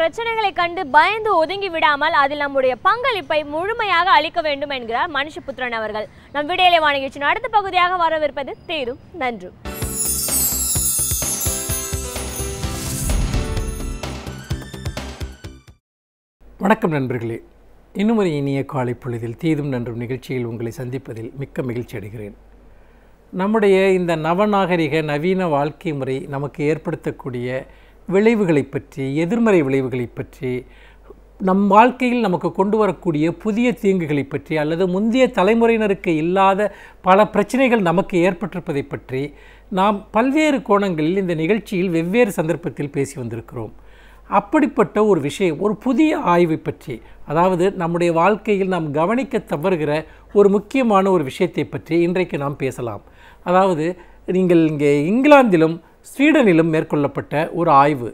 பிரச்சனைகளை கண்டு பயந்து ஒதுங்கி விடாமல் அதில் நம்முடைய பங்களிப்பை முழுமையாக அளிக்க வேண்டும் என்கிறார் மனுஷபுத்திரன் அவர்கள். நம் விடியலை வாணிகிச்சின் அடுத்த பகுதியாக வரவிருப்பது தேரும் நன்றும். வணக்கம் நண்பர்களே, இன்னும் ஒரு இனிய காலை பொழுதில் தீதும் நன்றும் நிகழ்ச்சியில் உங்களை சந்திப்பதில் மிக்க மகிழ்ச்சி அடைகிறேன். நம்முடைய இந்த நவநாகரிக நவீன வாழ்க்கை முறை நமக்கு ஏற்படுத்தக்கூடிய விளைவுகளை பற்றி, எதிர்மறை விளைவுகளை பற்றி, நம் வாழ்க்கையில் நமக்கு கொண்டு வரக்கூடிய புதிய தீங்குகளை பற்றி, அல்லது முந்தைய தலைமுறையினருக்கு இல்லாத பல பிரச்சனைகள் நமக்கு ஏற்பட்டிருப்பதை பற்றி நாம் பல்வேறு கோணங்களில் இந்த நிகழ்ச்சியில் வெவ்வேறு சந்தர்ப்பத்தில் பேசி வந்திருக்கிறோம். அப்படிப்பட்ட ஒரு விஷயம், ஒரு புதிய ஆய்வை பற்றி, அதாவது நம்முடைய வாழ்க்கையில் நாம் கவனிக்க தவறுகிற ஒரு முக்கியமான ஒரு விஷயத்தை பற்றி இன்றைக்கு நாம் பேசலாம். அதாவது நீங்கள் இங்கே இங்கிலாந்திலும் ஸ்வீடனிலும் மேற்கொள்ளப்பட்ட ஒரு ஆய்வு.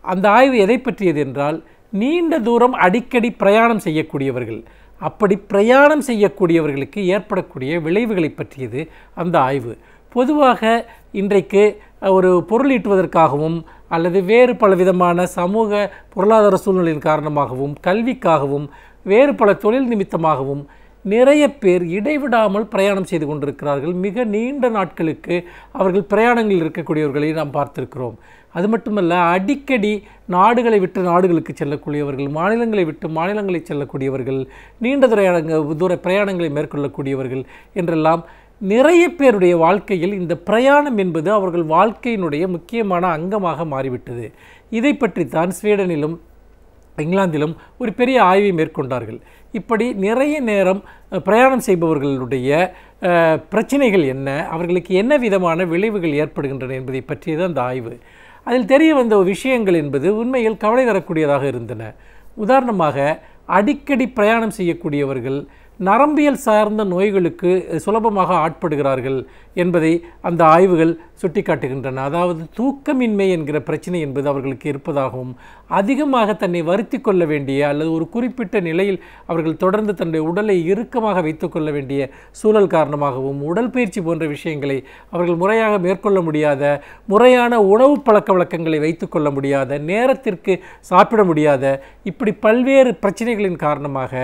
அந்த ஆய்வு எதை பற்றியது என்றால், நீண்ட தூரம் அடிக்கடி பிரயாணம் செய்யக்கூடியவர்கள், அப்படி பிரயாணம் செய்யக்கூடியவர்களுக்கு ஏற்படக்கூடிய விளைவுகளை பற்றியது அந்த ஆய்வு. பொதுவாக இன்றைக்கு ஒரு பொருள் ஈட்டுவதற்காகவும் அல்லது வேறு பல விதமான சமூக பொருளாதார சூழ்நிலையின் காரணமாகவும், கல்விக்காகவும், வேறு பல தொழில் நிமித்தமாகவும் நிறைய பேர் இடைவிடாமல் பிரயாணம் செய்து கொண்டிருக்கிறார்கள். மிக நீண்ட நாட்களுக்கு அவர்கள் பிரயாணங்களில் இருக்கக்கூடியவர்களை நாம் பார்த்திருக்கிறோம். அது மட்டுமல்ல, அடிக்கடி நாடுகளை விட்டு நாடுகளுக்கு செல்லக்கூடியவர்கள், மாநிலங்களை விட்டு மாநிலங்களை செல்லக்கூடியவர்கள், நீண்ட தூர பிரயாணங்களை மேற்கொள்ளக்கூடியவர்கள் என்றெல்லாம் நிறைய பேருடைய வாழ்க்கையில் இந்த பிரயாணம் என்பது அவர்கள் வாழ்க்கையினுடைய முக்கியமான அங்கமாக மாறிவிட்டது. இதை பற்றித்தான் ஸ்வீடனிலும் இங்கிலாந்திலும் ஒரு பெரிய ஆய்வை மேற்கொண்டார்கள். இப்படி நிறைய நேரம் பிரயாணம் செய்பவர்களுடைய பிரச்சனைகள் என்ன, அவர்களுக்கு என்ன விதமான விளைவுகள் ஏற்படுகின்றன என்பதை பற்றியது அந்த ஆய்வு. அதில் தெரிய வந்த விஷயங்கள் என்பது உண்மையில் கவலை தரக்கூடியதாக இருந்தன. உதாரணமாக, அடிக்கடி பிரயாணம் செய்யக்கூடியவர்கள் நரம்பியல் சார்ந்த நோய்களுக்கு சுலபமாக ஆட்படுகிறார்கள் என்பதை அந்த ஆய்வுகள் சுட்டிக்காட்டுகின்றன. அதாவது தூக்கமின்மை என்கிற பிரச்சனை என்பது அவர்களுக்கு இருப்பதாகவும், அதிகமாக தன்னை வருத்தி கொள்ள வேண்டிய அல்லது ஒரு குறிப்பிட்ட நிலையில் அவர்கள் தொடர்ந்து தன்னுடைய உடலை இறுக்கமாக வைத்து கொள்ள வேண்டிய சூழல் காரணமாகவும், உடல் பயிற்சி போன்ற விஷயங்களை அவர்கள் முறையாக மேற்கொள்ள முடியாத, முறையான உணவு பழக்க வழக்கங்களை வைத்து கொள்ள முடியாத, நேரத்திற்கு சாப்பிட முடியாத, இப்படி பல்வேறு பிரச்சனைகளின் காரணமாக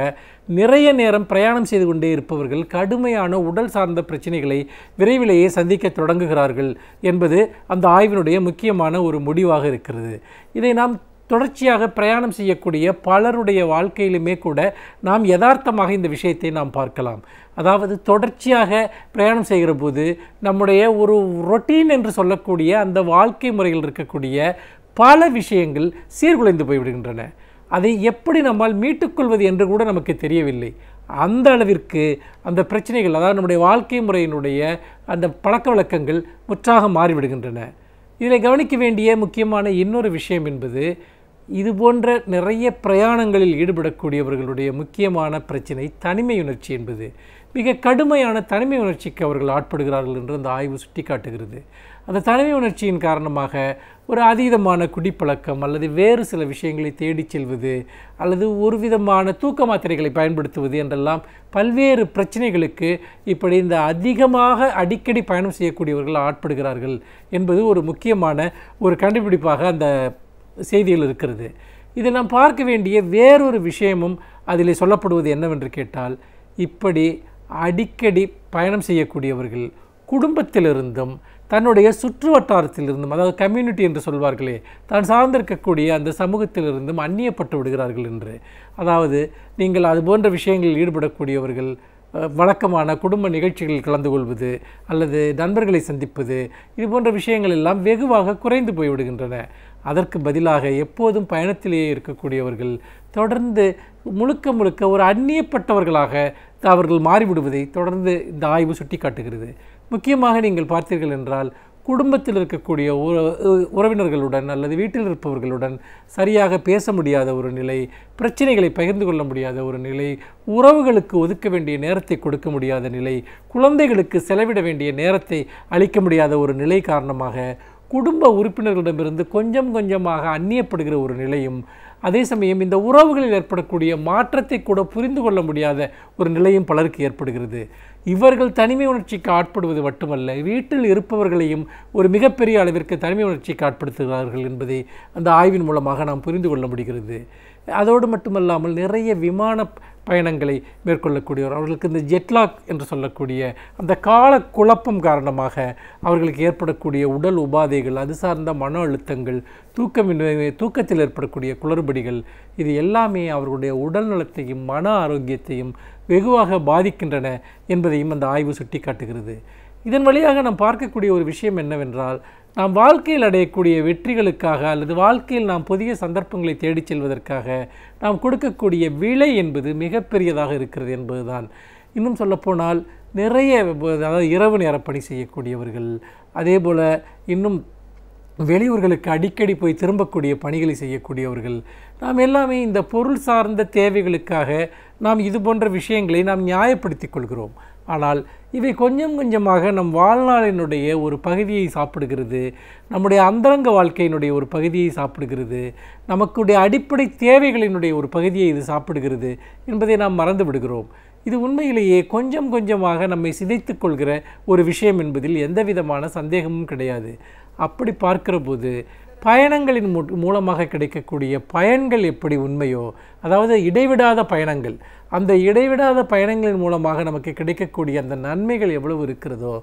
நிறைய நேரம் பிரயாணம் செய்து கொண்டே இருப்பவர்கள் கடுமையான உடல் சார்ந்த பிரச்சனைகளை விரைவிலேயே சந்திக்க தொடங்குகிறார்கள் என்பது அந்த ஆய்வினுடைய முக்கியமான ஒரு முடிவாக இருக்கிறது. இதை நாம் தொடர்ச்சியாக பிரயாணம் செய்யக்கூடிய பலருடைய வாழ்க்கையிலுமே கூட நாம் யதார்த்தமாக இந்த விஷயத்தை நாம் பார்க்கலாம். அதாவது தொடர்ச்சியாக பிரயாணம் செய்கிற போது நம்முடைய ஒரு ரொட்டீன் என்று சொல்லக்கூடிய அந்த வாழ்க்கை முறையில் இருக்கக்கூடிய பல விஷயங்கள் சீர்குலைந்து போய்விடுகின்றன. அதை எப்படி நம்மால் மீட்டுக்கொள்வது என்று கூட நமக்கு தெரியவில்லை. அந்த அளவிற்கு அந்த பிரச்சனைகள், அதாவது நம்முடைய வாழ்க்கை முறையினுடைய அந்த பழக்க வழக்கங்கள் முற்றாக மாறிவிடுகின்றன. இதில் கவனிக்க வேண்டிய முக்கியமான இன்னொரு விஷயம் என்பது, இது போன்ற நிறைய பிரயாணங்களில் ஈடுபடக்கூடியவர்களுடைய முக்கியமான பிரச்சனை தனிமை உணர்ச்சி என்பது. மிக கடுமையான தனிமை உணர்ச்சிக்கு அவர்கள் ஆட்படுகிறார்கள் என்று அந்த ஆய்வு சுட்டிக்காட்டுகிறது. அந்த தனிமை உணர்ச்சியின் காரணமாக ஒரு அதீதமான குடிப்பழக்கம் அல்லது வேறு சில விஷயங்களை தேடிச் செல்வது அல்லது ஒரு விதமான தூக்க மாத்திரைகளை பயன்படுத்துவது என்றெல்லாம் பல்வேறு பிரச்சனைகளுக்கு இப்படி இந்த அதிகமாக அடிக்கடி பயணம் செய்யக்கூடியவர்கள் ஆட்படுகிறார்கள் என்பது ஒரு முக்கியமான ஒரு கண்டுபிடிப்பாக அந்த செய்தியில் இருக்கிறது. இதை நாம் பார்க்க வேண்டிய வேறொரு விஷயமும் அதில் சொல்லப்படுவது என்னவென்று கேட்டால், இப்படி அடிக்கடி பயணம் செய்யக்கூடியவர்கள் குடும்பத்திலிருந்தும் தன்னுடைய சுற்று வட்டாரத்திலிருந்தும், அதாவது கம்யூனிட்டி என்று சொல்வார்களே, தான் சார்ந்திருக்கக்கூடிய அந்த சமூகத்திலிருந்தும் அந்நியப்பட்டு விடுகிறார்கள் என்று. அதாவது நீங்கள் அது போன்ற விஷயங்களில் ஈடுபடக்கூடியவர்கள் வழக்கமான குடும்ப நிகழ்ச்சிகளில் கலந்து கொள்வது அல்லது நண்பர்களை சந்திப்பது, இது போன்ற விஷயங்கள் எல்லாம் வெகுவாக குறைந்து போய்விடுகின்றன. அதற்கு பதிலாக எப்போதும் பயணத்திலேயே இருக்கக்கூடியவர்கள் தொடர்ந்து முழுக்க ஒரு அந்நியப்பட்டவர்களாக அவர்கள் மாறிவிடுவதை தொடர்ந்து இந்த ஆய்வு சுட்டி காட்டுகிறது. முக்கியமாக நீங்கள் பார்த்தீர்கள் என்றால், குடும்பத்தில் இருக்கக்கூடிய உறவினர்களுடன் அல்லது வீட்டில் இருப்பவர்களுடன் சரியாக பேச முடியாத ஒரு நிலை, பிரச்சனைகளை பகிர்ந்து கொள்ள முடியாத ஒரு நிலை, உறவுகளுக்கு ஒதுக்க வேண்டிய நேரத்தை கொடுக்க முடியாத நிலை, குழந்தைகளுக்கு செலவிட வேண்டிய நேரத்தை அளிக்க முடியாத ஒரு நிலை காரணமாக குடும்ப உறுப்பினர்களிடமிருந்து கொஞ்சமாக அந்நியப்படுகிற ஒரு நிலையும், அதே சமயம் இந்த உறவுகளில் ஏற்படக்கூடிய மாற்றத்தை கூட புரிந்து கொள்ள முடியாத ஒரு நிலையும் பலருக்கு ஏற்படுகிறது. இவர்கள் தனிமை உணர்ச்சிக்கு ஆட்படுவது மட்டுமல்ல, வீட்டில் இருப்பவர்களையும் ஒரு மிகப்பெரிய அளவிற்கு தனிமை உணர்ச்சிக்கு ஆட்படுத்துகிறார்கள் என்பதை அந்த ஆய்வின் மூலமாக நாம் புரிந்து கொள்ள முடிகிறது. அதோடு மட்டுமல்லாமல் நிறைய விமான பயணங்களை மேற்கொள்ளக்கூடியவர், அவர்களுக்கு இந்த ஜெட்லாக் என்று சொல்லக்கூடிய அந்த கால குழப்பம் காரணமாக அவர்களுக்கு ஏற்படக்கூடிய உடல் உபாதைகள், அது சார்ந்த மன அழுத்தங்கள், தூக்கத்தில் ஏற்படக்கூடிய குளறுபடிகள், இது எல்லாமே அவர்களுடைய உடல் நலத்தையும் மன ஆரோக்கியத்தையும் வெகுவாக பாதிக்கின்றன என்பதையும் அந்த ஆய்வு சுட்டி காட்டுகிறது. இதன் வழியாக நாம் பார்க்கக்கூடிய ஒரு விஷயம் என்னவென்றால், நாம் வாழ்க்கையில் அடையக்கூடிய வெற்றிகளுக்காக அல்லது வாழ்க்கையில் நாம் புதிய சந்தர்ப்பங்களை தேடிச் செல்வதற்காக நாம் கொடுக்கக்கூடிய விலை என்பது மிகப்பெரியதாக இருக்கிறது என்பதுதான். இன்னும் சொல்லப்போனால் நிறைய, அதாவது இரவு நேர பணி செய்யக்கூடியவர்கள், அதே போல் இன்னும் வெளியூர்களுக்கு அடிக்கடி போய் திரும்பக்கூடிய பணிகளை செய்யக்கூடியவர்கள், நாம் எல்லாமே இந்த பொருள் சார்ந்த தேவைகளுக்காக நாம் இது போன்ற விஷயங்களை நாம் நியாயப்படுத்திக் கொள்கிறோம். ஆனால் இவை கொஞ்சம் கொஞ்சமாக நம் வாழ்நாளினுடைய ஒரு பகுதியை சாப்பிடுகிறது, நம்முடைய அந்தரங்க வாழ்க்கையினுடைய ஒரு பகுதியை சாப்பிடுகிறது, நமக்குடைய அடிப்படை தேவைகளினுடைய ஒரு பகுதியை இது சாப்பிடுகிறது என்பதை நாம் மறந்து விடுகிறோம். இது உண்மையிலேயே கொஞ்சம் கொஞ்சமாக நம்மை சிதைத்து கொள்கிற ஒரு விஷயம் என்பதில் எந்த விதமான சந்தேகமும் கிடையாது. அப்படி பார்க்கிற போது பயணங்களின் மூலமாக கிடைக்கக்கூடிய பயன்கள் எப்படி உண்மையோ, அதாவது இடைவிடாத பயணங்கள், அந்த இடைவிடாத பயணங்களின் மூலமாக நமக்கு கிடைக்கக்கூடிய அந்த நன்மைகள் எவ்வளவு இருக்கிறதோ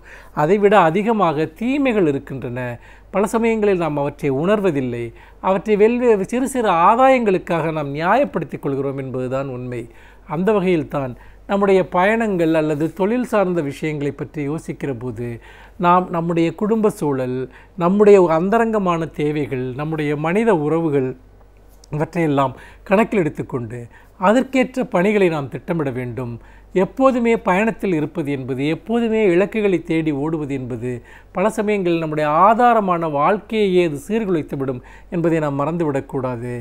அதைவிட அதிகமாக தீமைகள் இருக்கின்றன. பல சமயங்களில் நாம் அவற்றை உணர்வதில்லை, அவற்றை சிறு சிறு ஆதாயங்களுக்காக நாம் நியாயப்படுத்திக் கொள்கிறோம் என்பதுதான் உண்மை. அந்த வகையில்தான் நம்முடைய பயணங்கள் அல்லது தொழில் சார்ந்த விஷயங்களை பற்றி யோசிக்கிற போது நாம் நம்முடைய குடும்ப சூழல், நம்முடைய அந்தரங்கமான தேவைகள், நம்முடைய மனித உறவுகள், இவற்றையெல்லாம் கணக்கில் எடுத்துக்கொண்டு அதற்கேற்ற பணிகளை நாம் திட்டமிட வேண்டும். எப்போதுமே பயணத்தில் இருப்பது என்பது, எப்போதுமே இலக்குகளை தேடி ஓடுவது என்பது பல சமயங்களில் நம்முடைய ஆதாரமான வாழ்க்கையே அது சீர்குலைத்துவிடும் என்பதை நாம் மறந்துவிடக்கூடாது.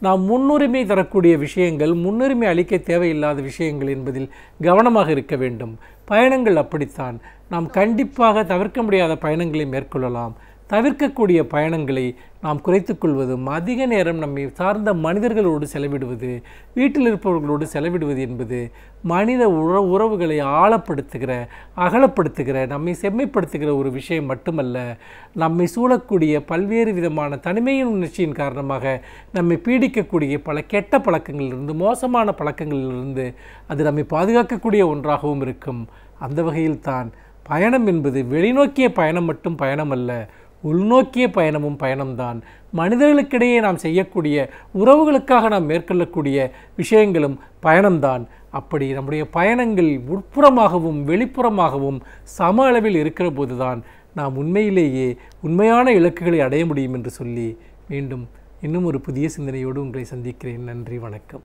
நாம் முன்னுரிமை தரக்கூடிய விஷயங்கள், முன்னுரிமை அளிக்க தேவையில்லாத விஷயங்கள் என்பதில் கவனமாக இருக்க வேண்டும். பயணங்கள் அப்படித்தான். நாம் கண்டிப்பாக தவிர்க்க முடியாத பயணங்களை மேற்கொள்ளலாம். தவிர்க்கக்கூடிய பயணங்களை நாம் குறைத்துக்கொள்வதும், அதிக நேரம் நம்மை சார்ந்த மனிதர்களோடு செலவிடுவது, வீட்டில் இருப்பவர்களோடு செலவிடுவது என்பது மனித உறவுகளை ஆழப்படுத்துகிற, அகலப்படுத்துகிற, நம்மை செம்மைப்படுத்துகிற ஒரு விஷயம் மட்டுமல்ல, நம்மை சூழக்கூடிய பல்வேறு விதமான தனிமையின் உணர்ச்சியின் காரணமாக நம்மை பீடிக்கக்கூடிய பல கெட்ட பழக்கங்களிலிருந்து, மோசமான பழக்கங்களிலிருந்து அது நம்மை பாதுகாக்கக்கூடிய ஒன்றாகவும் இருக்கும். அந்த வகையில்தான் பயணம் என்பது வெளிநோக்கிய பயணம் மட்டும் பயணம் அல்ல, உள்நோக்கிய பயணமும் பயணம்தான். மனிதர்களுக்கிடையே நாம் செய்யக்கூடிய, உறவுகளுக்காக நாம் மேற்கொள்ளக்கூடிய விஷயங்களும் பயணம்தான். அப்படி நம்முடைய பயணங்கள் உட்புறமாகவும் வெளிப்புறமாகவும் சம அளவில் இருக்கிற போதுதான் நாம் உண்மையிலேயே உண்மையான இலக்குகளை அடைய முடியும் என்று சொல்லி மீண்டும் இன்னும் ஒரு புதிய சிந்தனையோடு உங்களை சந்திக்கிறேன். நன்றி, வணக்கம்.